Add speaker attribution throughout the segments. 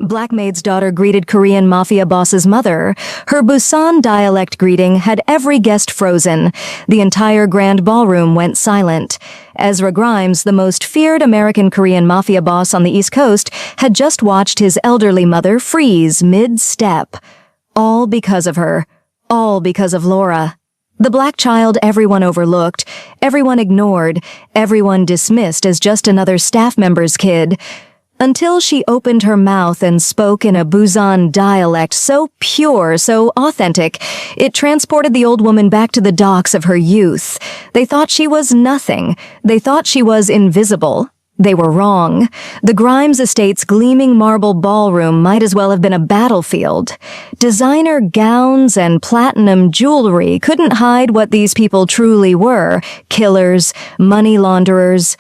Speaker 1: Black Maid's daughter greeted Korean Mafia boss's mother. Her Busan Dialect greeting had every guest frozen. The entire grand ballroom went silent. Ezra Grimes, the most feared American Korean Mafia boss on the East Coast, had just watched his elderly mother freeze mid-step. All because of her. All because of Laura. The black child everyone overlooked, everyone ignored, everyone dismissed as just another staff member's kid. Until she opened her mouth and spoke in a Busan dialect so pure, so authentic, it transported the old woman back to the docks of her youth. They thought she was nothing. They thought she was invisible. They were wrong. The Grimes estate's gleaming marble ballroom might as well have been a battlefield. Designer gowns and platinum jewelry couldn't hide what these people truly were: killers, money launderers,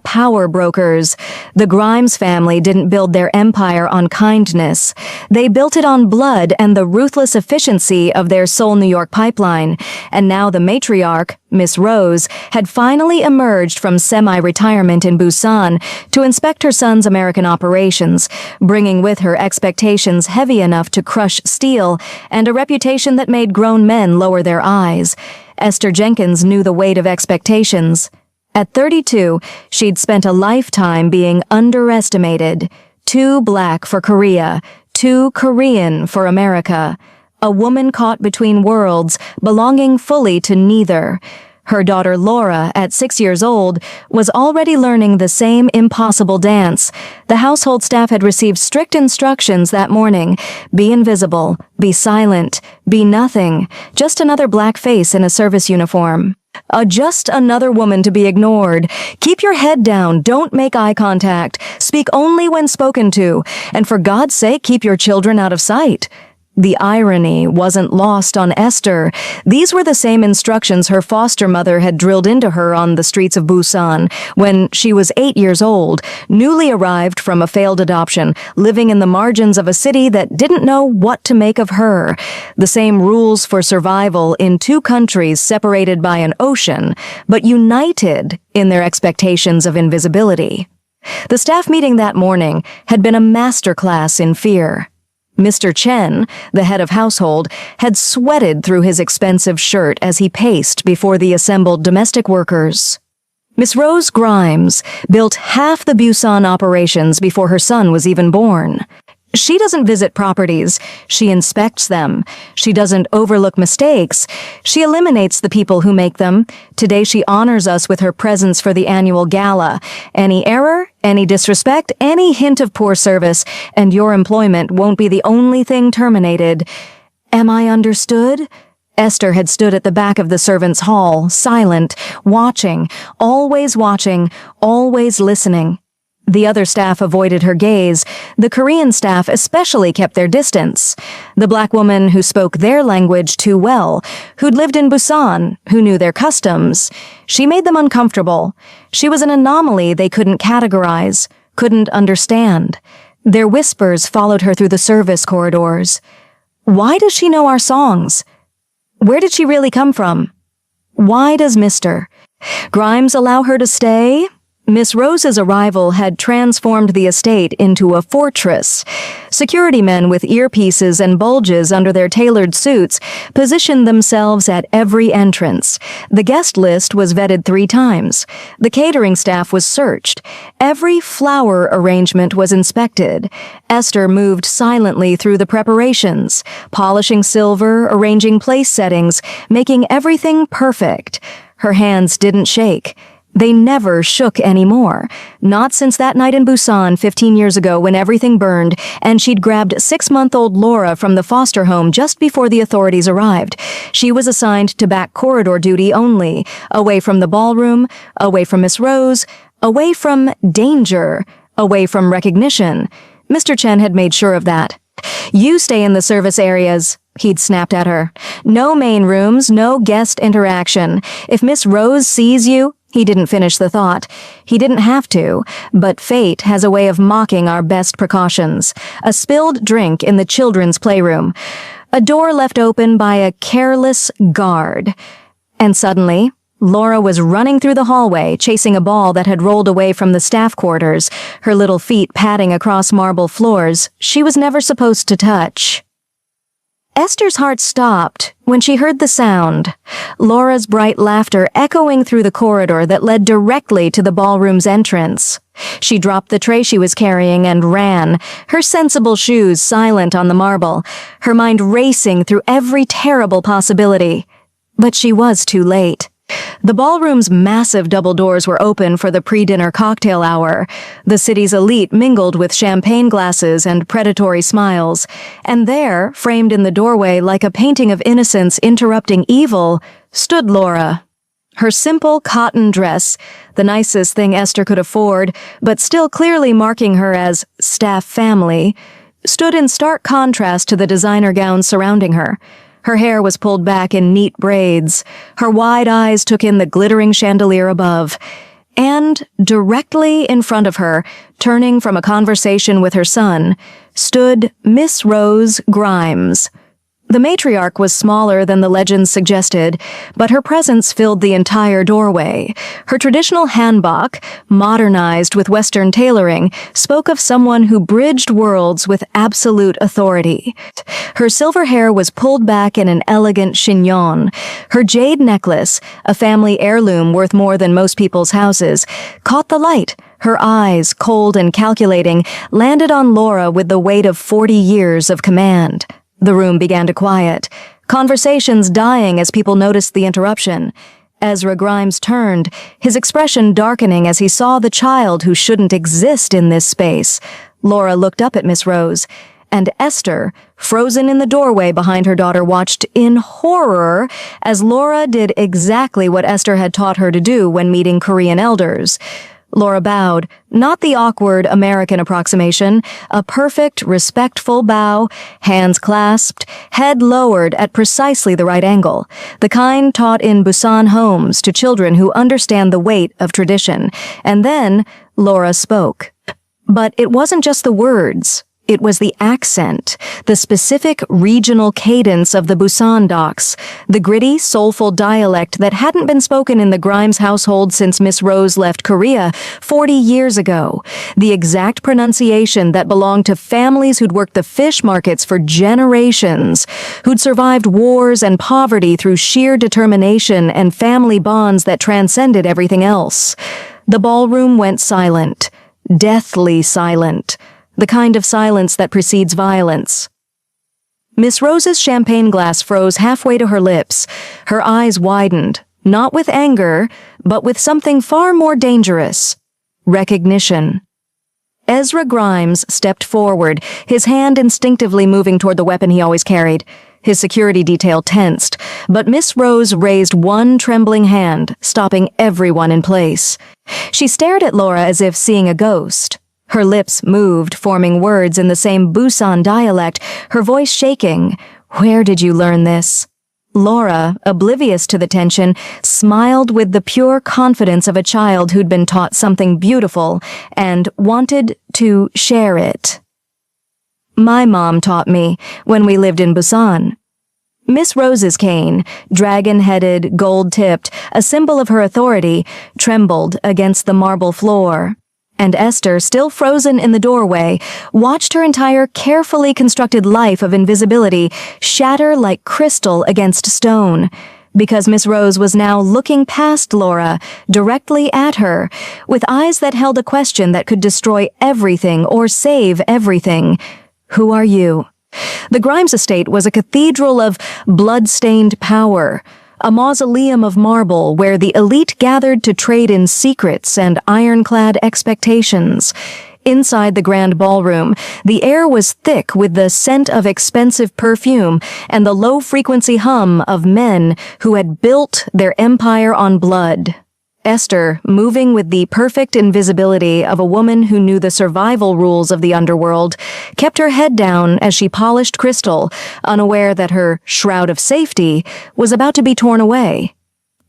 Speaker 1: power brokers. The Grimes family didn't build their empire on kindness. They built it on blood and the ruthless efficiency of their Seoul, New York pipeline. And now the matriarch, Miss Rose, had finally emerged from semi-retirement in Busan to inspect her son's American operations, bringing with her expectations heavy enough to crush steel and a reputation that made grown men lower their eyes. Esther Jenkins knew the weight of expectations. At 32, she'd spent a lifetime being underestimated. Too black for Korea, too Korean for America. A woman caught between worlds, belonging fully to neither. Her daughter Laura, at 6 years old, was already learning the same impossible dance. The household staff had received strict instructions that morning. Be invisible, be silent, be nothing, just another black face in a service uniform. Just another woman to be ignored. Keep your head down, don't make eye contact, speak only when spoken to, and for God's sake keep your children out of sight. The irony wasn't lost on Esther. These were the same instructions her foster mother had drilled into her on the streets of Busan when she was 8 years old, newly arrived from a failed adoption, living in the margins of a city that didn't know what to make of her. The same rules for survival in two countries separated by an ocean, but united in their expectations of invisibility. The staff meeting that morning had been a masterclass in fear. Mr. Chen, the head of household, had sweated through his expensive shirt as he paced before the assembled domestic workers. Miss Rose Grimes built half the Busan operations before her son was even born. She doesn't visit properties, she inspects them. She doesn't overlook mistakes, she eliminates the people who make them. Today she honors us with her presence for the annual gala. Any error, any disrespect, any hint of poor service, and your employment won't be the only thing terminated. Am I understood? Esther had stood at the back of the servants' hall, silent, watching, always listening. The other staff avoided her gaze. The Korean staff especially kept their distance. The black woman who spoke their language too well, who'd lived in Busan, who knew their customs, she made them uncomfortable. She was an anomaly they couldn't categorize, couldn't understand. Their whispers followed her through the service corridors. Why does she know our songs? Where did she really come from? Why does Mr. Grimes allow her to stay? Miss Rose's arrival had transformed the estate into a fortress. Security men with earpieces and bulges under their tailored suits positioned themselves at every entrance. The guest list was vetted 3 times. The catering staff was searched. Every flower arrangement was inspected. Esther moved silently through the preparations, polishing silver, arranging place settings, making everything perfect. Her hands didn't shake. They never shook anymore. Not since that night in Busan 15 years ago when everything burned and she'd grabbed 6-month-old Laura from the foster home just before the authorities arrived. She was assigned to back corridor duty only, away from the ballroom, away from Miss Rose, away from danger, away from recognition. Mr. Chen had made sure of that. You stay in the service areas, he'd snapped at her. No main rooms, no guest interaction. If Miss Rose sees you, he didn't finish the thought. He didn't have to, but fate has a way of mocking our best precautions. A spilled drink in the children's playroom. A door left open by a careless guard. And suddenly, Laura was running through the hallway, chasing a ball that had rolled away from the staff quarters, her little feet padding across marble floors she was never supposed to touch. Esther's heart stopped when she heard the sound, Laura's bright laughter echoing through the corridor that led directly to the ballroom's entrance. She dropped the tray she was carrying and ran, her sensible shoes silent on the marble, her mind racing through every terrible possibility. But she was too late. The ballroom's massive double doors were open for the pre-dinner cocktail hour. The city's elite mingled with champagne glasses and predatory smiles. And there, framed in the doorway like a painting of innocence interrupting evil, stood Laura. Her simple cotton dress, the nicest thing Esther could afford, but still clearly marking her as staff family, stood in stark contrast to the designer gowns surrounding her. Her hair was pulled back in neat braids. Her wide eyes took in the glittering chandelier above. And directly in front of her, turning from a conversation with her son, stood Miss Rose Grimes. The matriarch was smaller than the legends suggested, but her presence filled the entire doorway. Her traditional hanbok, modernized with Western tailoring, spoke of someone who bridged worlds with absolute authority. Her silver hair was pulled back in an elegant chignon. Her jade necklace, a family heirloom worth more than most people's houses, caught the light. Her eyes, cold and calculating, landed on Laura with the weight of 40 years of command. The room began to quiet, conversations dying as people noticed the interruption. Ezra Grimes turned, his expression darkening as he saw the child who shouldn't exist in this space. Laura looked up at Miss Rose, and Esther, frozen in the doorway behind her daughter, watched in horror as Laura did exactly what Esther had taught her to do when meeting Korean elders. Laura bowed, not the awkward American approximation, a perfect, respectful bow, hands clasped, head lowered at precisely the right angle, the kind taught in Busan homes to children who understand the weight of tradition. And then Laura spoke. But it wasn't just the words. It was the accent, the specific regional cadence of the Busan docks, the gritty, soulful dialect that hadn't been spoken in the Grimes household since Miss Rose left Korea 40 years ago, the exact pronunciation that belonged to families who'd worked the fish markets for generations, who'd survived wars and poverty through sheer determination and family bonds that transcended everything else. The ballroom went silent, deathly silent. The kind of silence that precedes violence. Miss Rose's champagne glass froze halfway to her lips. Her eyes widened, not with anger, but with something far more dangerous. Recognition. Ezra Grimes stepped forward, his hand instinctively moving toward the weapon he always carried. His security detail tensed, but Miss Rose raised one trembling hand, stopping everyone in place. She stared at Laura as if seeing a ghost. Her lips moved, forming words in the same Busan dialect, her voice shaking. "Where did you learn this?" Laura, oblivious to the tension, smiled with the pure confidence of a child who'd been taught something beautiful and wanted to share it. "My mom taught me when we lived in Busan." Miss Rose's cane, dragon-headed, gold-tipped, a symbol of her authority, trembled against the marble floor. And Esther, still frozen in the doorway, watched her entire carefully constructed life of invisibility shatter like crystal against stone, because Miss Rose was now looking past Laura, directly at her, with eyes that held a question that could destroy everything or save everything. Who are you? The Grimes estate was a cathedral of blood-stained power, a mausoleum of marble where the elite gathered to trade in secrets and ironclad expectations. Inside the grand ballroom, the air was thick with the scent of expensive perfume and the low-frequency hum of men who had built their empire on blood. Esther, moving with the perfect invisibility of a woman who knew the survival rules of the underworld, kept her head down as she polished crystal, unaware that her shroud of safety was about to be torn away.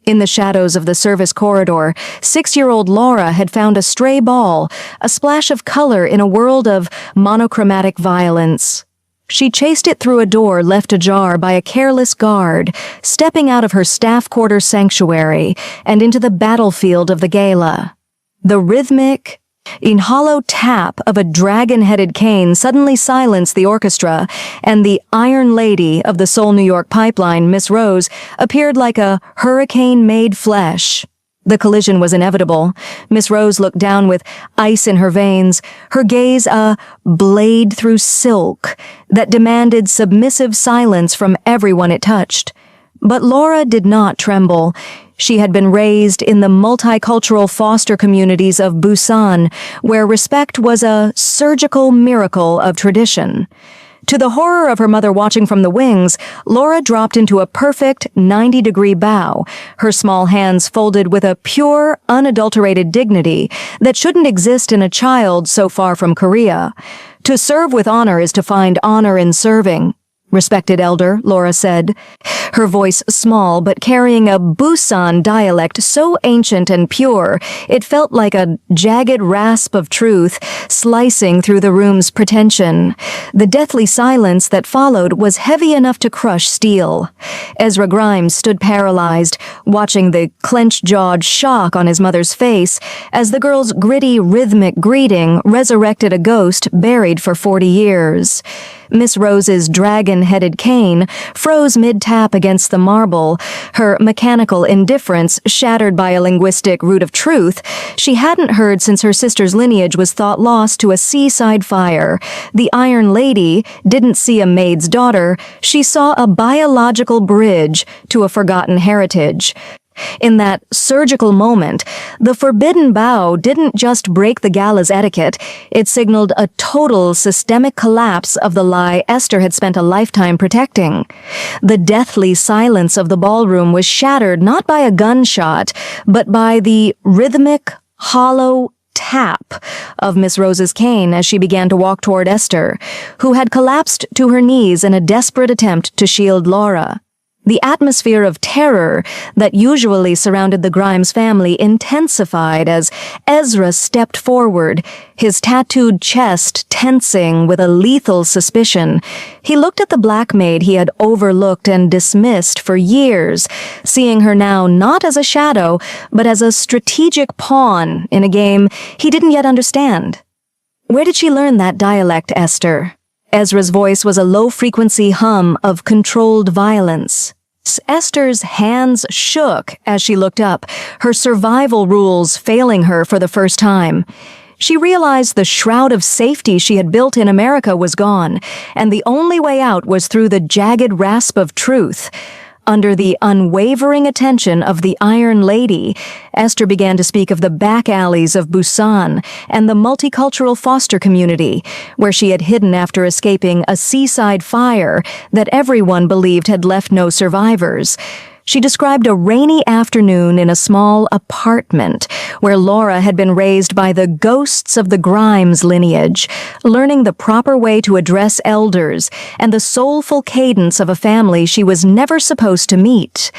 Speaker 1: In the shadows of the service corridor, 6-year-old Laura had found a stray ball, a splash of color in a world of monochromatic violence. She chased it through a door left ajar by a careless guard, stepping out of her staff quarter sanctuary and into the battlefield of the gala. The rhythmic, hollow tap of a dragon-headed cane suddenly silenced the orchestra, and the Iron Lady of the Seoul, New York pipeline, Miss Rose, appeared like a hurricane made flesh. The collision was inevitable. Miss Rose looked down with ice in her veins, her gaze a blade through silk that demanded submissive silence from everyone it touched. But Laura did not tremble. She had been raised in the multicultural foster communities of Busan, where respect was a surgical miracle of tradition. To the horror of her mother watching from the wings, Laura dropped into a perfect 90-degree bow, her small hands folded with a pure, unadulterated dignity that shouldn't exist in a child so far from Korea. To serve with honor is to find honor in serving. "Respected elder," Laura said, her voice small but carrying a Busan dialect so ancient and pure it felt like a jagged rasp of truth slicing through the room's pretension. The deathly silence that followed was heavy enough to crush steel. Ezra Grimes stood paralyzed, watching the clenched-jawed shock on his mother's face as the girl's gritty, rhythmic greeting resurrected a ghost buried for 40 years. Miss Rose's dragon-headed cane froze mid-tap against the marble, her mechanical indifference shattered by a linguistic root of truth she hadn't heard since her sister's lineage was thought lost to a seaside fire. The Iron Lady didn't see a maid's daughter, she saw a biological bridge to a forgotten heritage. In that surgical moment, the forbidden bow didn't just break the gala's etiquette, it signaled a total systemic collapse of the lie Esther had spent a lifetime protecting. The deathly silence of the ballroom was shattered not by a gunshot, but by the rhythmic, hollow tap of Miss Rose's cane as she began to walk toward Esther, who had collapsed to her knees in a desperate attempt to shield Laura. The atmosphere of terror that usually surrounded the Grimes family intensified as Ezra stepped forward, his tattooed chest tensing with a lethal suspicion. He looked at the black maid he had overlooked and dismissed for years, seeing her now not as a shadow, but as a strategic pawn in a game he didn't yet understand. "Where did she learn that dialect, Esther?" Ezra's voice was a low-frequency hum of controlled violence. Esther's hands shook as she looked up, her survival rules failing her for the first time. She realized the shroud of safety she had built in America was gone, and the only way out was through the jagged rasp of truth. Under the unwavering attention of the Iron Lady, Esther began to speak of the back alleys of Busan and the multicultural foster community, where she had hidden after escaping a seaside fire that everyone believed had left no survivors. She described a rainy afternoon in a small apartment where Laura had been raised by the ghosts of the Grimes lineage, learning the proper way to address elders and the soulful cadence of a family she was never supposed to meet.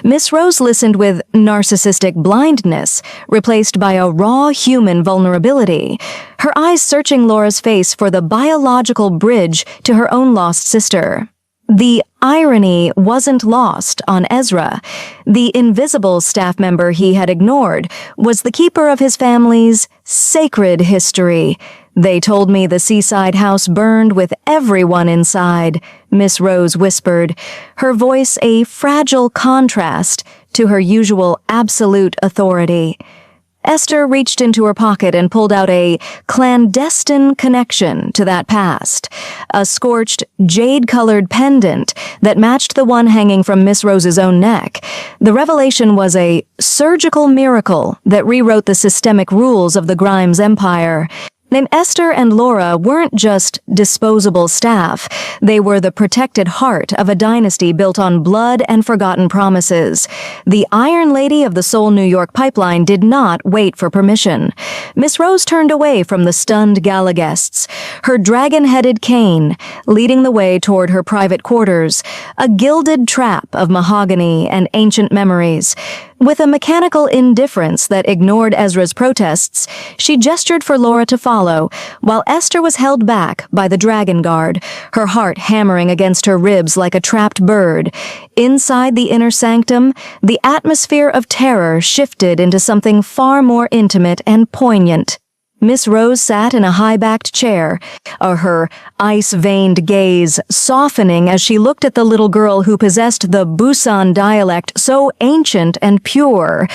Speaker 1: Miss Rose listened with narcissistic blindness, replaced by a raw human vulnerability, her eyes searching Laura's face for the biological bridge to her own lost sister. The irony wasn't lost on Ezra. The invisible staff member he had ignored was the keeper of his family's sacred history. "They told me the seaside house burned with everyone inside," Miss Rose whispered, her voice a fragile contrast to her usual absolute authority. Esther reached into her pocket and pulled out a clandestine connection to that past, a scorched, jade-colored pendant that matched the one hanging from Miss Rose's own neck. The revelation was a surgical miracle that rewrote the systemic rules of the Grimes empire. Named Esther and Laura weren't just disposable staff. They were the protected heart of a dynasty built on blood and forgotten promises. The Iron Lady of the Seoul, New York pipeline did not wait for permission. Miss Rose turned away from the stunned gala guests, her dragon-headed cane leading the way toward her private quarters, a gilded trap of mahogany and ancient memories. With a mechanical indifference that ignored Ezra's protests, she gestured for Laura to follow, while Esther was held back by the dragon guard, her heart hammering against her ribs like a trapped bird. Inside the inner sanctum, the atmosphere of terror shifted into something far more intimate and poignant. Miss Rose sat in a high-backed chair, her ice-veined gaze softening as she looked at the little girl who possessed the Busan dialect so ancient and pure.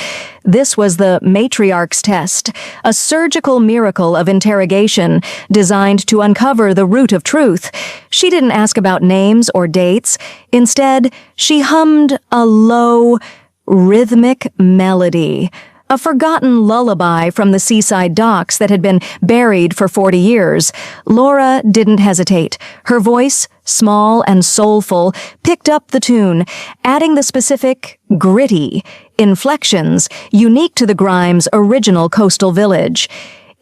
Speaker 1: This was the matriarch's test, a surgical miracle of interrogation designed to uncover the root of truth. She didn't ask about names or dates. Instead, she hummed a low, rhythmic melody, a forgotten lullaby from the seaside docks that had been buried for 40 years. Laura didn't hesitate. Her voice, small and soulful, picked up the tune, adding the specific, gritty inflections unique to the Grimes' original coastal village.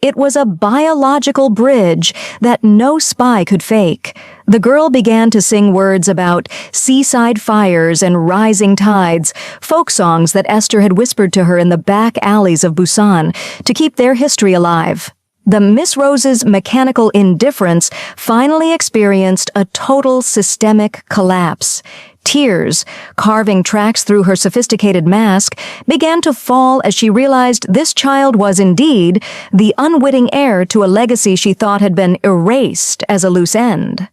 Speaker 1: It was a biological bridge that no spy could fake. The girl began to sing words about seaside fires and rising tides, folk songs that Esther had whispered to her in the back alleys of Busan to keep their history alive. The Miss Rose's mechanical indifference finally experienced a total systemic collapse. Tears, carving tracks through her sophisticated mask, began to fall as she realized this child was indeed the unwitting heir to a legacy she thought had been erased as a loose end.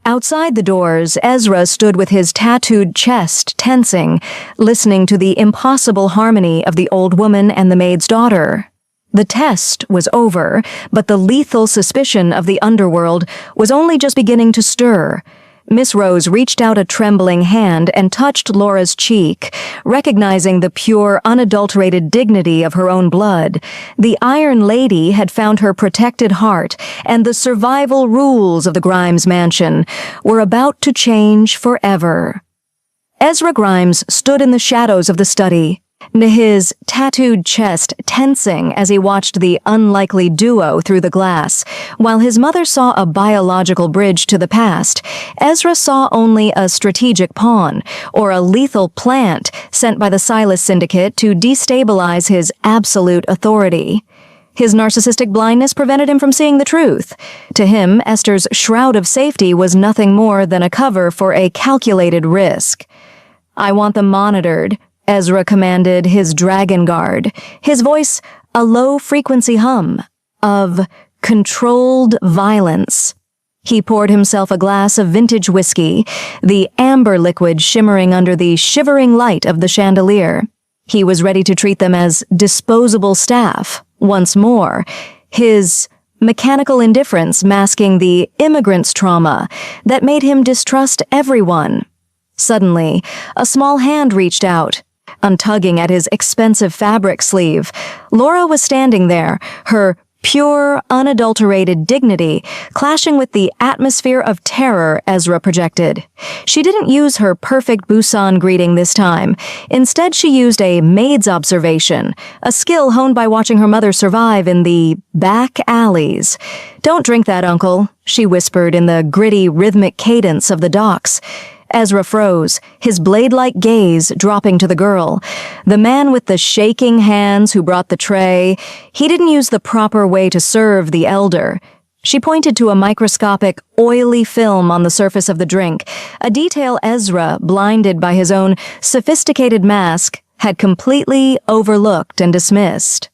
Speaker 1: Outside the doors, Ezra stood with his tattooed chest tensing, listening to the impossible harmony of the old woman and the maid's daughter. The test was over, but the lethal suspicion of the underworld was only just beginning to stir. Miss Rose reached out a trembling hand and touched Laura's cheek, recognizing the pure, unadulterated dignity of her own blood. The Iron Lady had found her protected heart, and the survival rules of the Grimes mansion were about to change forever. Ezra Grimes stood in the shadows of the study, his tattooed chest tensing as he watched the unlikely duo through the glass. While his mother saw a biological bridge to the past, Ezra saw only a strategic pawn, or a lethal plant sent by the Silas Syndicate to destabilize his absolute authority. His narcissistic blindness prevented him from seeing the truth. To him, Esther's shroud of safety was nothing more than a cover for a calculated risk. "I want them monitored," Ezra commanded his dragon guard, his voice a low-frequency hum of controlled violence. He poured himself a glass of vintage whiskey, the amber liquid shimmering under the shivering light of the chandelier. He was ready to treat them as disposable staff once more, his mechanical indifference masking the immigrant's trauma that made him distrust everyone. Suddenly, a small hand reached out, untugging at his expensive fabric sleeve. Laura was standing there, her pure, unadulterated dignity clashing with the atmosphere of terror Ezra projected. She didn't use her perfect Busan greeting this time. Instead, she used a maid's observation, a skill honed by watching her mother survive in the back alleys. "Don't drink that, Uncle," she whispered in the gritty, rhythmic cadence of the docks. Ezra froze, his blade-like gaze dropping to the girl. The man with the shaking hands who brought the tray, he didn't use the proper way to serve the elder. She pointed to a microscopic, oily film on the surface of the drink, a detail Ezra, blinded by his own sophisticated mask, had completely overlooked and dismissed.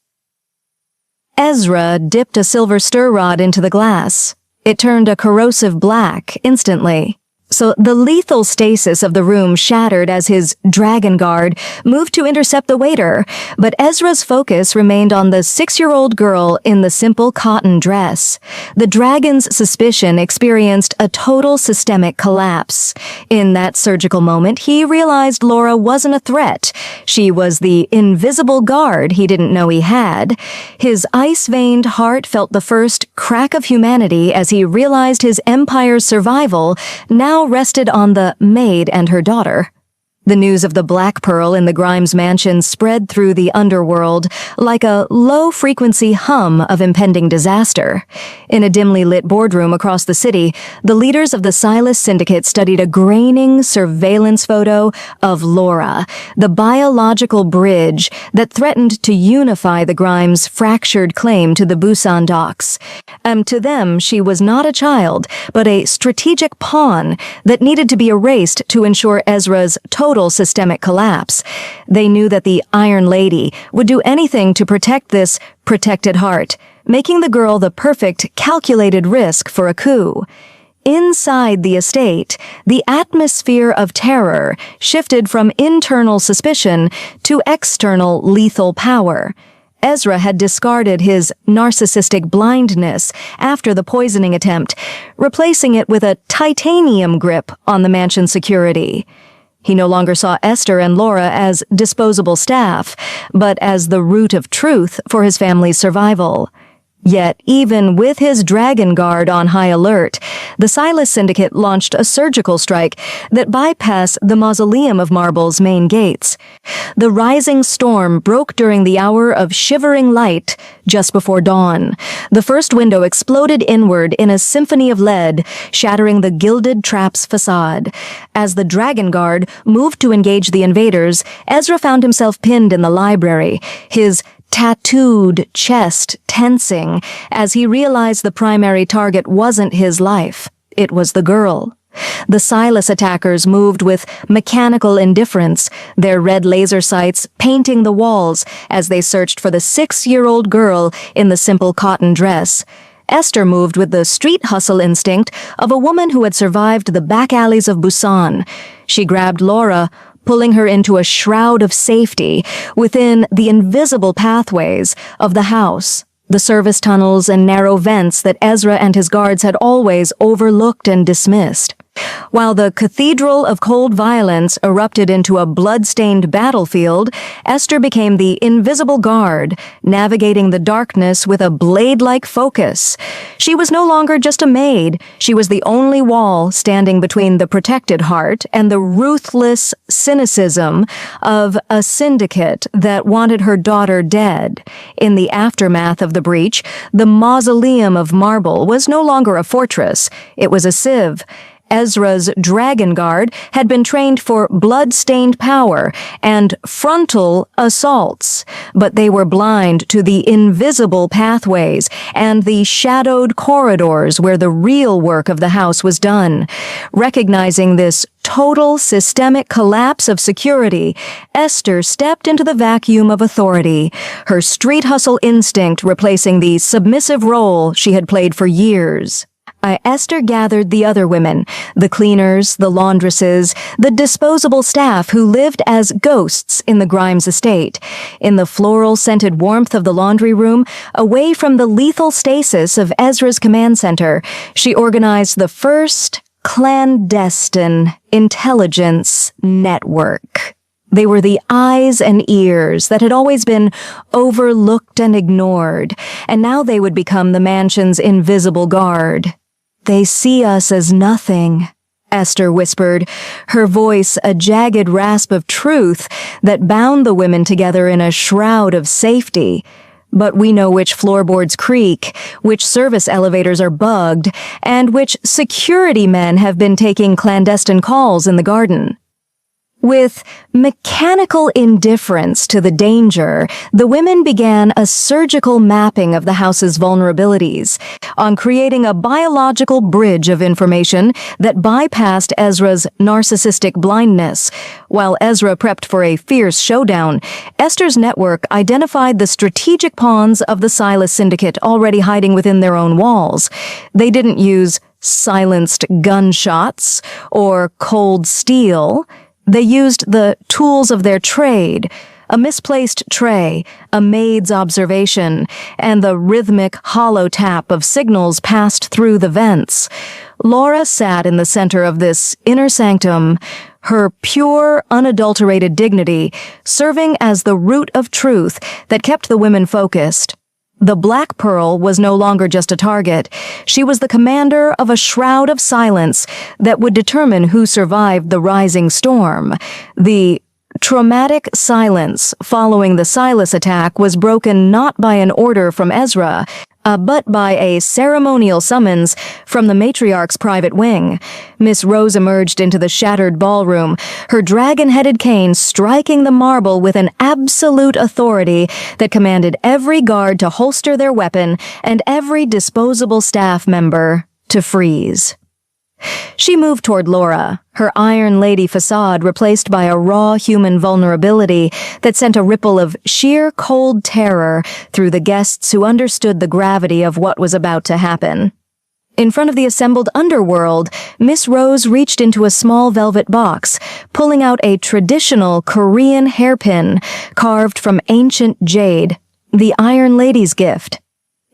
Speaker 1: Ezra dipped a silver stir rod into the glass. It turned a corrosive black instantly. So the lethal stasis of the room shattered as his dragon guard moved to intercept the waiter, but Ezra's focus remained on the 6-year-old girl in the simple cotton dress. The dragon's suspicion experienced a total systemic collapse. In that surgical moment, he realized Laura wasn't a threat. She was the invisible guard he didn't know he had. His ice-veined heart felt the first crack of humanity as he realized his empire's survival now rested on the maid and her daughter. The news of the Black Pearl in the Grimes mansion spread through the underworld like a low-frequency hum of impending disaster. In a dimly lit boardroom across the city, the leaders of the Silas Syndicate studied a graining surveillance photo of Laura, the biological bridge that threatened to unify the Grimes' fractured claim to the Busan docks. To them, she was not a child, but a strategic pawn that needed to be erased to ensure Ezra's total systemic collapse. They knew that the Iron Lady would do anything to protect this protected heart, making the girl the perfect calculated risk for a coup. Inside the estate, the atmosphere of terror shifted from internal suspicion to external lethal power. Ezra had discarded his narcissistic blindness after the poisoning attempt, replacing it with a titanium grip on the mansion's security. He no longer saw Esther and Laura as disposable staff, but as the root of truth for his family's survival. Yet, even with his Dragon Guard on high alert, the Silas Syndicate launched a surgical strike that bypassed the Mausoleum of Marble's main gates. The rising storm broke during the hour of shivering light just before dawn. The first window exploded inward in a symphony of lead, shattering the gilded trap's facade. As the Dragon Guard moved to engage the invaders, Ezra found himself pinned in the library, his tattooed chest tensing as he realized the primary target wasn't his life. It was the girl. The Silas attackers moved with mechanical indifference, their red laser sights painting the walls as they searched for the 6-year-old girl in the simple cotton dress. Esther moved with the street hustle instinct of a woman who had survived the back alleys of Busan. She grabbed Laura, pulling her into a shroud of safety within the invisible pathways of the house, the service tunnels and narrow vents that Ezra and his guards had always overlooked and dismissed. While the Cathedral of Cold Violence erupted into a blood-stained battlefield, Esther became the invisible guard, navigating the darkness with a blade-like focus. She was no longer just a maid. She was the only wall standing between the protected heart and the ruthless cynicism of a syndicate that wanted her daughter dead. In the aftermath of the breach, the Mausoleum of Marble was no longer a fortress. It was a sieve. Ezra's Dragon Guard had been trained for blood-stained power and frontal assaults, but they were blind to the invisible pathways and the shadowed corridors where the real work of the house was done. Recognizing this total systemic collapse of security, Esther stepped into the vacuum of authority, her street hustle instinct replacing the submissive role she had played for years. Esther gathered the other women, the cleaners, the laundresses, the disposable staff who lived as ghosts in the Grimes estate. In the floral-scented warmth of the laundry room, away from the lethal stasis of Ezra's command center, she organized the first clandestine intelligence network. They were the eyes and ears that had always been overlooked and ignored, and now they would become the mansion's invisible guard. "They see us as nothing," Esther whispered, her voice a jagged rasp of truth that bound the women together in a shroud of safety. "But we know which floorboards creak, which service elevators are bugged, and which security men have been taking clandestine calls in the garden." With mechanical indifference to the danger, the women began a surgical mapping of the house's vulnerabilities, on creating a biological bridge of information that bypassed Ezra's narcissistic blindness. While Ezra prepped for a fierce showdown, Esther's network identified the strategic pawns of the Silas Syndicate already hiding within their own walls. They didn't use silenced gunshots or cold steel. They used the tools of their trade, a misplaced tray, a maid's observation, and the rhythmic hollow tap of signals passed through the vents. Laura sat in the center of this inner sanctum, her pure, unadulterated dignity serving as the root of truth that kept the women focused. The Black Pearl was no longer just a target. She was the commander of a shroud of silence that would determine who survived the rising storm. The traumatic silence following the Silas attack was broken not by an order from Ezra, but by a ceremonial summons from the matriarch's private wing. Miss Rose emerged into the shattered ballroom, her dragon-headed cane striking the marble with an absolute authority that commanded every guard to holster their weapon and every disposable staff member to freeze. She moved toward Laura, her Iron Lady facade replaced by a raw human vulnerability that sent a ripple of sheer cold terror through the guests who understood the gravity of what was about to happen. In front of the assembled underworld, Miss Rose reached into a small velvet box, pulling out a traditional Korean hairpin carved from ancient jade, the Iron Lady's gift.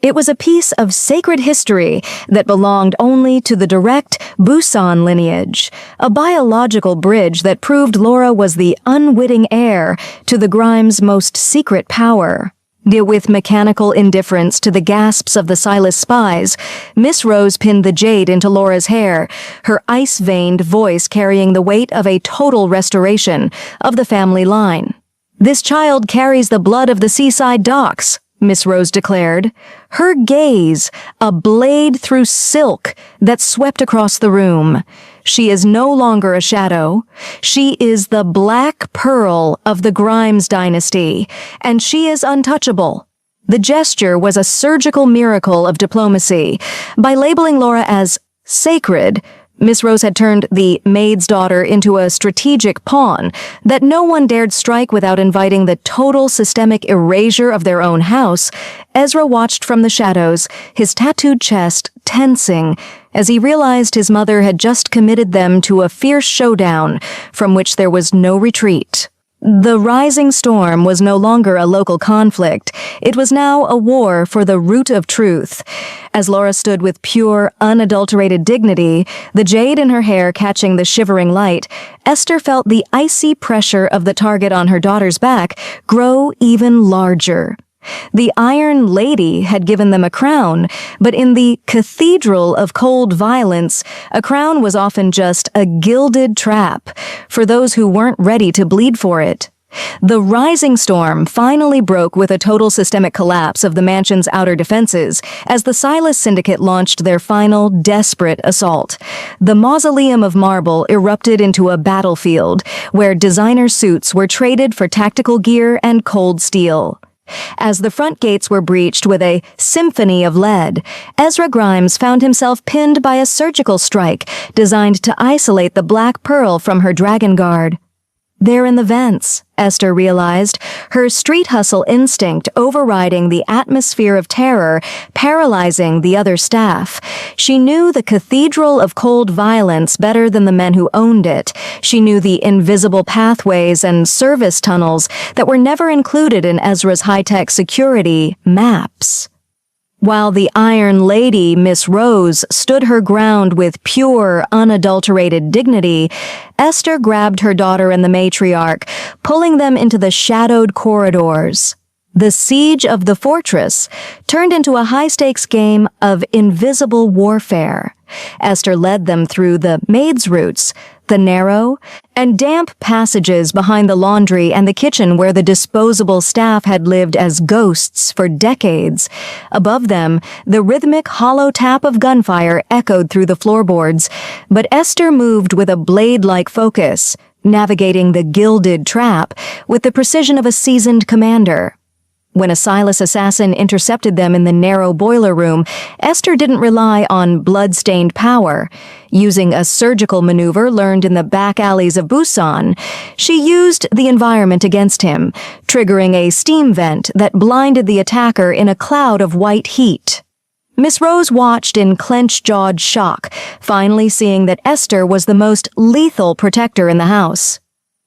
Speaker 1: It was a piece of sacred history that belonged only to the direct Busan lineage, a biological bridge that proved Laura was the unwitting heir to the Grime's most secret power. With mechanical indifference to the gasps of the Silas spies, Miss Rose pinned the jade into Laura's hair, her ice-veined voice carrying the weight of a total restoration of the family line. "This child carries the blood of the seaside docks," Miss Rose declared, her gaze a blade through silk that swept across the room. "She is no longer a shadow. She is the Black Pearl of the Grimes dynasty, and she is untouchable." The gesture was a surgical miracle of diplomacy. By labeling Laura as sacred, Miss Rose had turned the Maid's daughter into a strategic pawn that no one dared strike without inviting the total systemic erasure of their own house. Ezra watched from the shadows, his tattooed chest tensing, as he realized his mother had just committed them to a fierce showdown from which there was no retreat. The rising storm was no longer a local conflict. It was now a war for the root of truth. As Laura stood with pure, unadulterated dignity, the jade in her hair catching the shivering light, Esther felt the icy pressure of the target on her daughter's back grow even larger. The Iron Lady had given them a crown, but in the cathedral of cold violence, a crown was often just a gilded trap for those who weren't ready to bleed for it. The rising storm finally broke with a total systemic collapse of the mansion's outer defenses as the Silas Syndicate launched their final, desperate assault. The mausoleum of marble erupted into a battlefield where designer suits were traded for tactical gear and cold steel. As the front gates were breached with a symphony of lead, Ezra Grimes found himself pinned by a surgical strike designed to isolate the Black Pearl from her dragon guard. "They're in the vents," Esther realized, her street hustle instinct overriding the atmosphere of terror paralyzing the other staff. She knew the cathedral of cold violence better than the men who owned it. She knew the invisible pathways and service tunnels that were never included in Ezra's high-tech security maps. While the Iron Lady, Miss Rose, stood her ground with pure, unadulterated dignity, Esther grabbed her daughter and the matriarch, pulling them into the shadowed corridors. The siege of the fortress turned into a high-stakes game of invisible warfare. Esther led them through the Maid's routes, the narrow and damp passages behind the laundry and the kitchen where the disposable staff had lived as ghosts for decades. Above them, the rhythmic hollow tap of gunfire echoed through the floorboards, but Esther moved with a blade-like focus, navigating the gilded trap with the precision of a seasoned commander. When a Silas assassin intercepted them in the narrow boiler room, Esther didn't rely on blood-stained power. Using a surgical maneuver learned in the back alleys of Busan, she used the environment against him, triggering a steam vent that blinded the attacker in a cloud of white heat. Miss Rose watched in clenched-jawed shock, finally seeing that Esther was the most lethal protector in the house.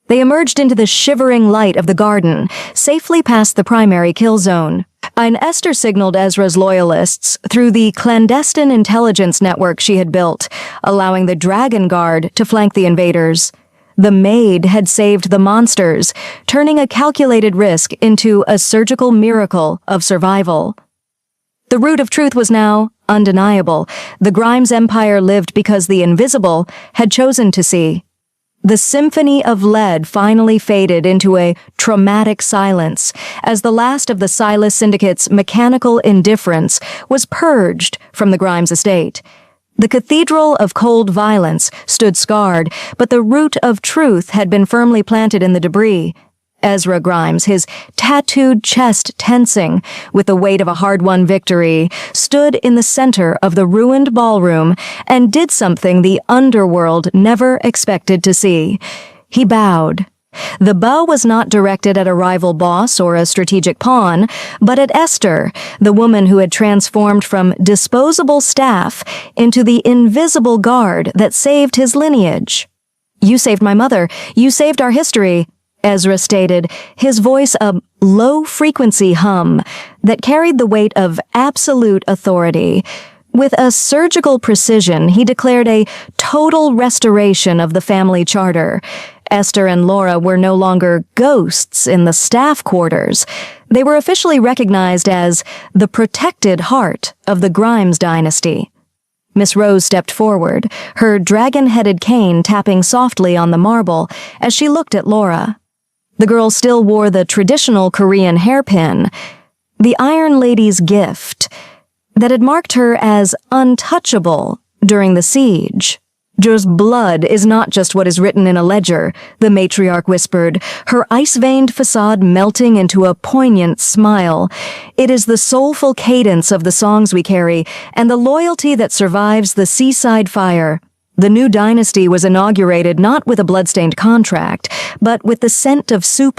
Speaker 1: They emerged into the shivering light of the garden, safely past the primary kill zone. And Esther signaled Ezra's loyalists through the clandestine intelligence network she had built, allowing the Dragon Guard to flank the invaders. The Maid had saved the monsters, turning a calculated risk into a surgical miracle of survival. The root of truth was now undeniable. The Grimes Empire lived because the invisible had chosen to see. The symphony of lead finally faded into a traumatic silence as the last of the Silas Syndicate's mechanical indifference was purged from the Grimes estate. The cathedral of cold violence stood scarred, but the root of truth had been firmly planted in the debris. Ezra Grimes, his tattooed chest tensing with the weight of a hard-won victory, stood in the center of the ruined ballroom and did something the underworld never expected to see. He bowed. The bow was not directed at a rival boss or a strategic pawn, but at Esther, the woman who had transformed from disposable staff into the invisible guard that saved his lineage. "You saved my mother. You saved our history," Ezra stated, his voice a low-frequency hum that carried the weight of absolute authority. With a surgical precision, he declared a total restoration of the family charter. Esther and Laura were no longer ghosts in the staff quarters. They were officially recognized as the protected heart of the Grimes dynasty. Miss Rose stepped forward, her dragon-headed cane tapping softly on the marble as she looked at Laura. The girl still wore the traditional Korean hairpin, the Iron Lady's gift, that had marked her as untouchable during the siege. "Just blood is not just what is written in a ledger," the matriarch whispered, her ice-veined facade melting into a poignant smile. "It is the soulful cadence of the songs we carry, and the loyalty that survives the seaside fire." The new dynasty was inaugurated not with a bloodstained contract, but with the scent of soup and